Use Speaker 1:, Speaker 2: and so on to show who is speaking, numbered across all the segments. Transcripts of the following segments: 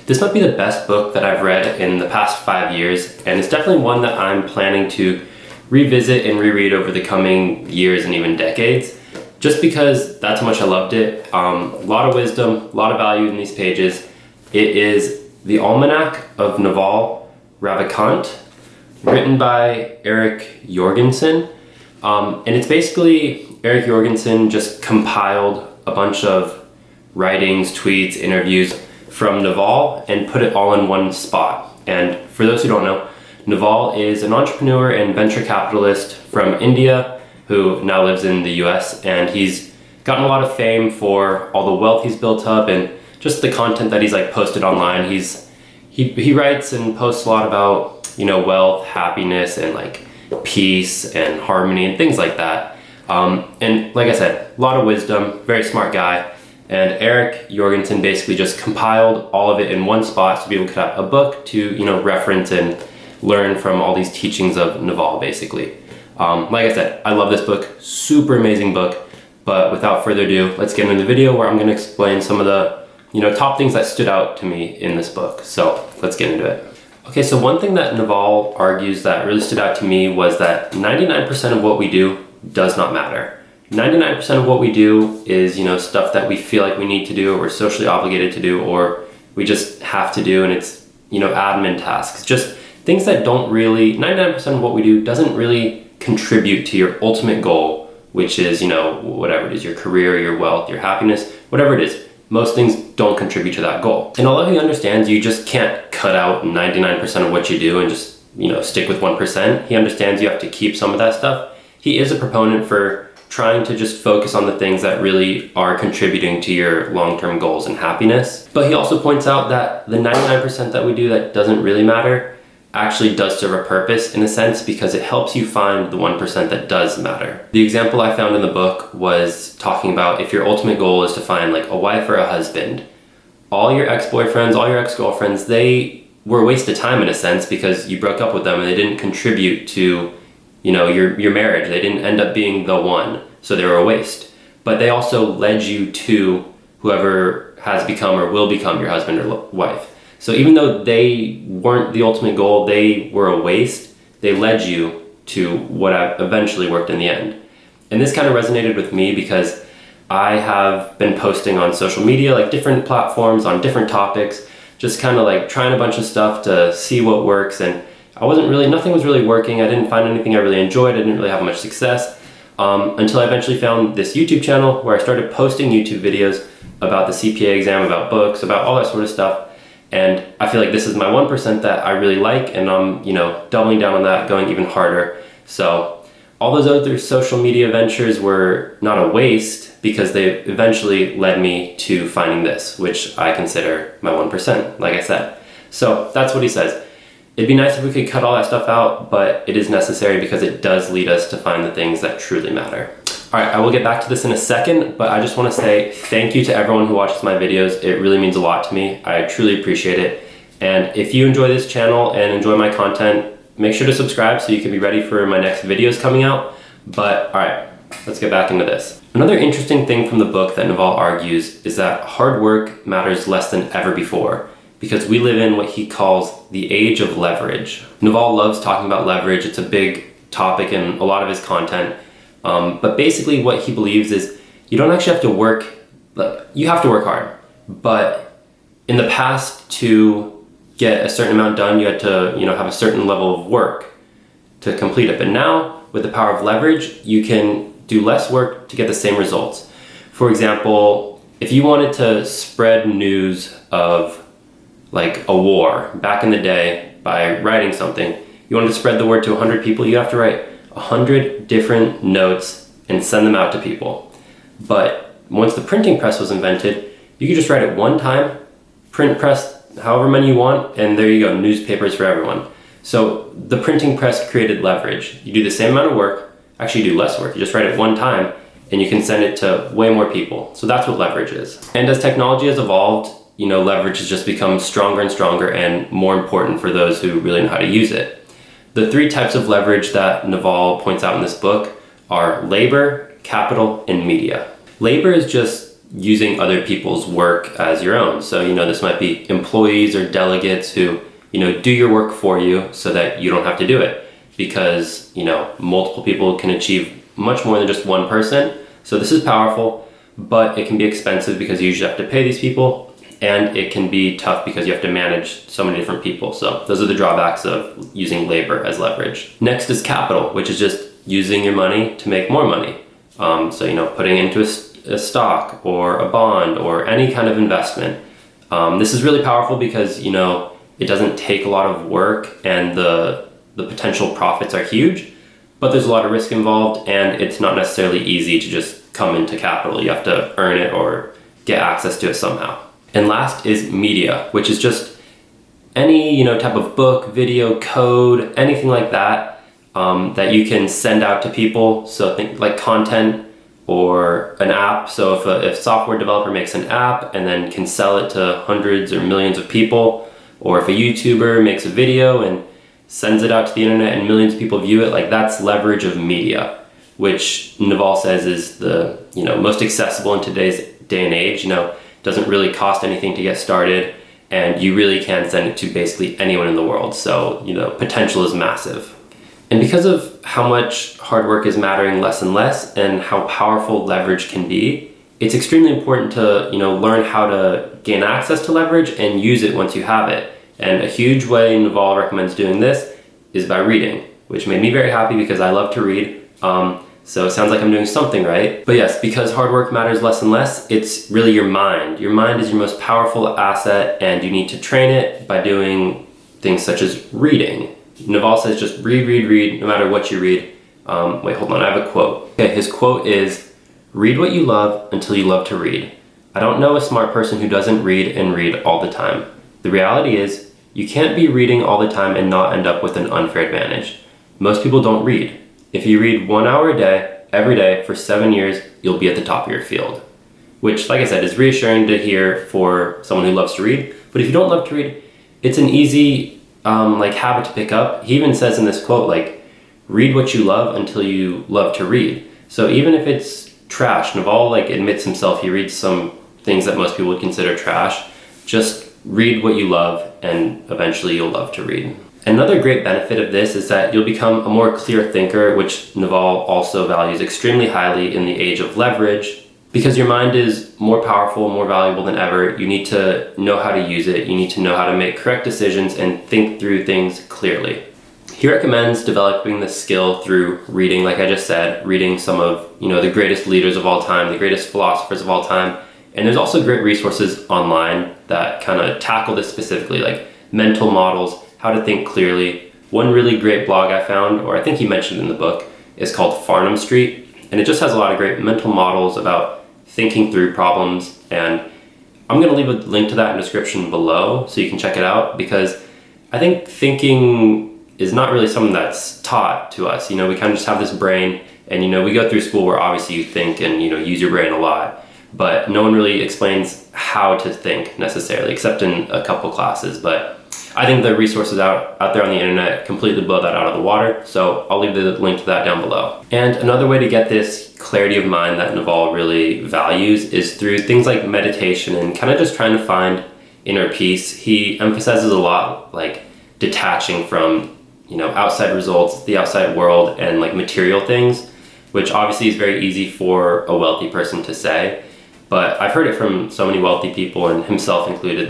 Speaker 1: This might be the best book that I've read in the past 5 years, and it's definitely one that I'm planning to revisit and reread over the coming years and even decades, just because that's how much I loved it. A lot of wisdom, a lot of value in these pages. It is the Almanack of Naval Ravikant, written by Eric Jorgenson. And it's basically Eric Jorgenson just compiled a bunch of writings, tweets, interviews from Naval and put it all in one spot. And for those who don't know, Naval is an entrepreneur and venture capitalist from India who now lives in the US, and he's gotten a lot of fame for all the wealth he's built up and just the content that he's like posted online. He writes and posts a lot about, wealth, happiness, and like peace and harmony and things like that. And like I said, a lot of wisdom, very smart guy. And Eric Jorgenson basically just compiled all of it in one spot so people could have a book to, reference and learn from all these teachings of Naval, basically. Like I said, I love this book, super amazing book. But without further ado, let's get into the video where I'm going to explain some of the, top things that stood out to me in this book. So let's get into it. Okay, so one thing that Naval argues that really stood out to me was that 99% of what we do does not matter. 99% of what we do is, stuff that we feel like we need to do or we're socially obligated to do or we just have to do, and it's, admin tasks. Just things that don't really, 99% of what we do doesn't really contribute to your ultimate goal, which is, whatever it is, your career, your wealth, your happiness, whatever it is. Most things don't contribute to that goal. And although he understands you just can't cut out 99% of what you do and just, stick with 1%, he understands you have to keep some of that stuff. He is a proponent for trying to just focus on the things that really are contributing to your long-term goals and happiness. But he also points out that the 99% that we do that doesn't really matter actually does serve a purpose in a sense, because it helps you find the 1% that does matter. The example I found in the book was talking about if your ultimate goal is to find like a wife or a husband, all your ex-boyfriends, all your ex-girlfriends, they were a waste of time in a sense because you broke up with them and they didn't contribute to your marriage. They didn't end up being the one, so they were a waste. But they also led you to whoever has become or will become your husband or wife. So even though they weren't the ultimate goal, they were a waste, they led you to what eventually worked in the end. And this kind of resonated with me because I have been posting on social media, like different platforms on different topics, just kind of like trying a bunch of stuff to see what works, and nothing was really working. I didn't find anything I really enjoyed. I didn't really have much success until I eventually found this YouTube channel where I started posting YouTube videos about the CPA exam, about books, about all that sort of stuff. And I feel like this is my 1% that I really like, and I'm, doubling down on that, going even harder. So all those other social media ventures were not a waste because they eventually led me to finding this, which I consider my 1%, like I said. So that's what he says. It'd be nice if we could cut all that stuff out, but it is necessary because it does lead us to find the things that truly matter. All right, I will get back to this in a second, but I just want to say thank you to everyone who watches my videos. It really means a lot to me. I truly appreciate it. And if you enjoy this channel and enjoy my content, make sure to subscribe so you can be ready for my next videos coming out. But all right, let's get back into this. Another interesting thing from the book that Naval argues is that hard work matters less than ever before, because we live in what he calls the age of leverage. Naval loves talking about leverage. It's a big topic in a lot of his content. But basically what he believes is you don't actually have to work, you have to work hard. But in the past, to get a certain amount done, you had to have a certain level of work to complete it. But now with the power of leverage, you can do less work to get the same results. For example, if you wanted to spread news of like a war back in the day by writing something, you wanted to spread the word to 100 people, you have to write 100 different notes and send them out to people. But once the printing press was invented, you could just write it one time, print press however many you want, and there you go, newspapers for everyone. So the printing press created leverage. You do the same amount of work, actually you do less work, you just write it one time and you can send it to way more people. So that's what leverage is. And as technology has evolved, leverage has just become stronger and stronger and more important for those who really know how to use it. The three types of leverage that Naval points out in this book are labor, capital, and media. Labor is just, using other people's work as your own. So, this might be employees or delegates who, do your work for you so that you don't have to do it, because, multiple people can achieve much more than just one person. So this is powerful, but it can be expensive because you usually have to pay these people, and it can be tough because you have to manage so many different people. So those are the drawbacks of using labor as leverage. Next is capital, which is just using your money to make more money. So, putting into a stock or a bond or any kind of investment. This is really powerful because, it doesn't take a lot of work, and the potential profits are huge, but there's a lot of risk involved, and it's not necessarily easy to just come into capital. You have to earn it or get access to it somehow. And last is media, which is just any, type of book, video, code, anything like that, that you can send out to people. So think like content or an app. So if a software developer makes an app and then can sell it to hundreds or millions of people, or if a YouTuber makes a video and sends it out to the internet and millions of people view it, like that's leverage of media, which Naval says is the, most accessible in today's day and age. Doesn't really cost anything to get started, and you really can send it to basically anyone in the world. So, potential is massive. And because of how much hard work is mattering less and less, and how powerful leverage can be, it's extremely important to, learn how to gain access to leverage and use it once you have it. And a huge way Naval recommends doing this is by reading, which made me very happy because I love to read. So it sounds like I'm doing something right. But yes, because hard work matters less and less, it's really your mind. Your mind is your most powerful asset, and you need to train it by doing things such as reading. Naval says just read, no matter what you read. Wait, hold on, I have a quote. Okay, his quote is, "Read what you love until you love to read. I don't know a smart person who doesn't read and read all the time. The reality is, you can't be reading all the time and not end up with an unfair advantage. Most people don't read. If you read 1 hour a day, every day, for 7 years, you'll be at the top of your field." Which, like I said, is reassuring to hear for someone who loves to read. But if you don't love to read, it's an easy habit to pick up. He even says in this quote, read what you love until you love to read. So even if it's trash, Naval admits himself he reads some things that most people would consider trash. Just read what you love, and eventually you'll love to read. Another great benefit of this is that you'll become a more clear thinker, which Naval also values extremely highly in the age of leverage. Because your mind is more powerful, more valuable than ever, you need to know how to use it. You need to know how to make correct decisions and think through things clearly. He recommends developing this skill through reading, like I just said, reading some of the greatest leaders of all time, the greatest philosophers of all time. And there's also great resources online that kind of tackle this specifically, like mental models, how to think clearly. One really great blog I found, or I think he mentioned in the book, is called Farnham Street. And it just has a lot of great mental models about thinking through problems. And I'm going to leave a link to that in the description below so you can check it out, because I think thinking is not really something that's taught to us. We kind of just have this brain, and we go through school where obviously you think and use your brain a lot, but no one really explains how to think necessarily, except in a couple classes. But I think the resources out there on the internet completely blow that out of the water, so I'll leave the link to that down below. And another way to get this clarity of mind that Naval really values is through things like meditation and kind of just trying to find inner peace. He emphasizes a lot detaching from outside results, the outside world, and material things, which obviously is very easy for a wealthy person to say. But I've heard it from so many wealthy people, and himself included,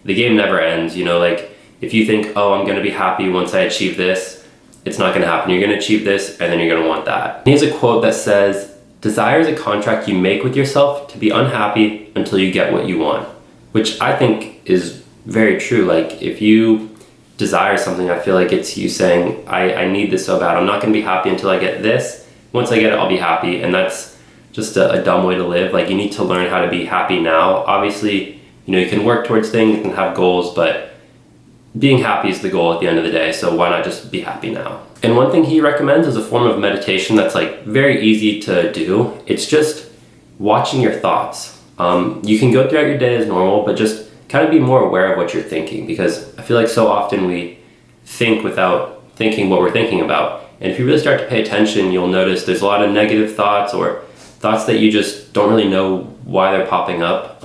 Speaker 1: the game never ends. If you think, oh, I'm going to be happy once I achieve this, it's not going to happen. You're going to achieve this, and then you're going to want that. And he has a quote that says, "Desire is a contract you make with yourself to be unhappy until you get what you want," which I think is very true. If you desire something, I feel like it's you saying, I need this so bad. I'm not going to be happy until I get this. Once I get it, I'll be happy. And that's just a dumb way to live. You need to learn how to be happy now. Obviously, you can work towards things, you can have goals, but being happy is the goal at the end of the day. So why not just be happy now? And one thing he recommends is a form of meditation that's very easy to do. It's just watching your thoughts. You can go throughout your day as normal, but just kind of be more aware of what you're thinking, because I feel like so often we think without thinking what we're thinking about. And if you really start to pay attention, you'll notice there's a lot of negative thoughts or thoughts that you just don't really know why they're popping up.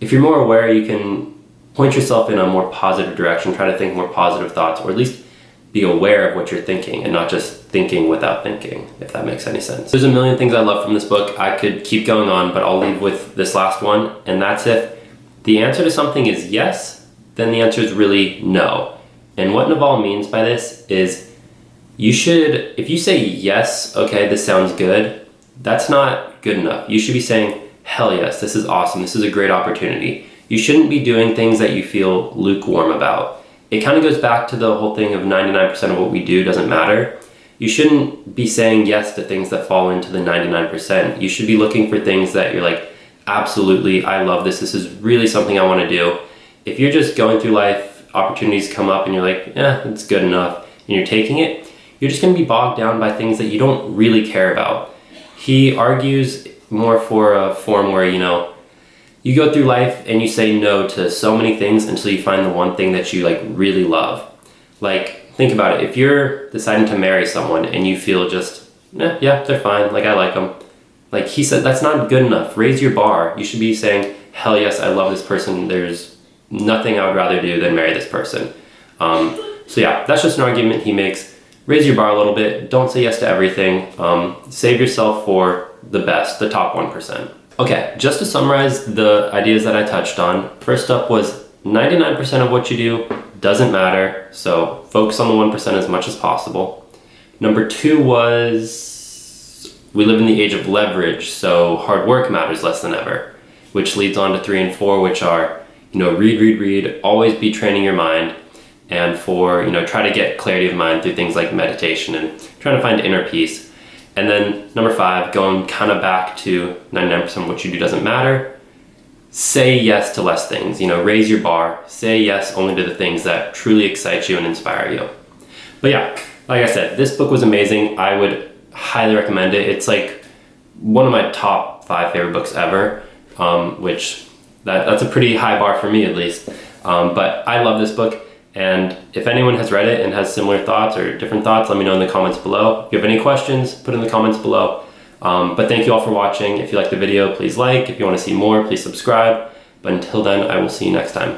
Speaker 1: If you're more aware, you can point yourself in a more positive direction, try to think more positive thoughts, or at least be aware of what you're thinking and not just thinking without thinking, if that makes any sense. There's a million things I love from this book. I could keep going on, but I'll leave with this last one, and that's if the answer to something is yes, then the answer is really no. And what Naval means by this is if you say yes, okay, this sounds good, that's not good enough. You should be saying, hell yes, this is awesome, this is a great opportunity. You shouldn't be doing things that you feel lukewarm about. It kind of goes back to the whole thing of 99% of what we do doesn't matter. You shouldn't be saying yes to things that fall into the 99%. You should be looking for things that you're like, absolutely, I love this. This is really something I want to do. If you're just going through life, opportunities come up and you're like, it's good enough, and you're taking it, you're just going to be bogged down by things that you don't really care about. He argues more for a form where, you go through life and you say no to so many things until you find the one thing that you really love. Think about it. If you're deciding to marry someone and you feel just, yeah, they're fine, I like them. He said, that's not good enough. Raise your bar. You should be saying, hell yes, I love this person. There's nothing I would rather do than marry this person. So yeah, that's just an argument he makes. Raise your bar a little bit. Don't say yes to everything. Save yourself for the best, the top 1%. Okay, just to summarize the ideas that I touched on, first up was 99% of what you do doesn't matter, so focus on the 1% as much as possible. Number 2 was we live in the age of leverage, so hard work matters less than ever, which leads on to 3 and 4, which are, read, always be training your mind, and 4, try to get clarity of mind through things like meditation and trying to find inner peace. And then number 5, going kind of back to 99% of what you do doesn't matter. Say yes to less things, raise your bar, say yes only to the things that truly excite you and inspire you. But yeah, like I said, this book was amazing. I would highly recommend it. It's one of my top 5 favorite books ever, which that's a pretty high bar for me at least. But I love this book. And if anyone has read it and has similar thoughts or different thoughts, let me know in the comments below. If you have any questions, put in the comments below. But thank you all for watching. If you liked the video, please like. If you want to see more, please subscribe. But until then, I will see you next time.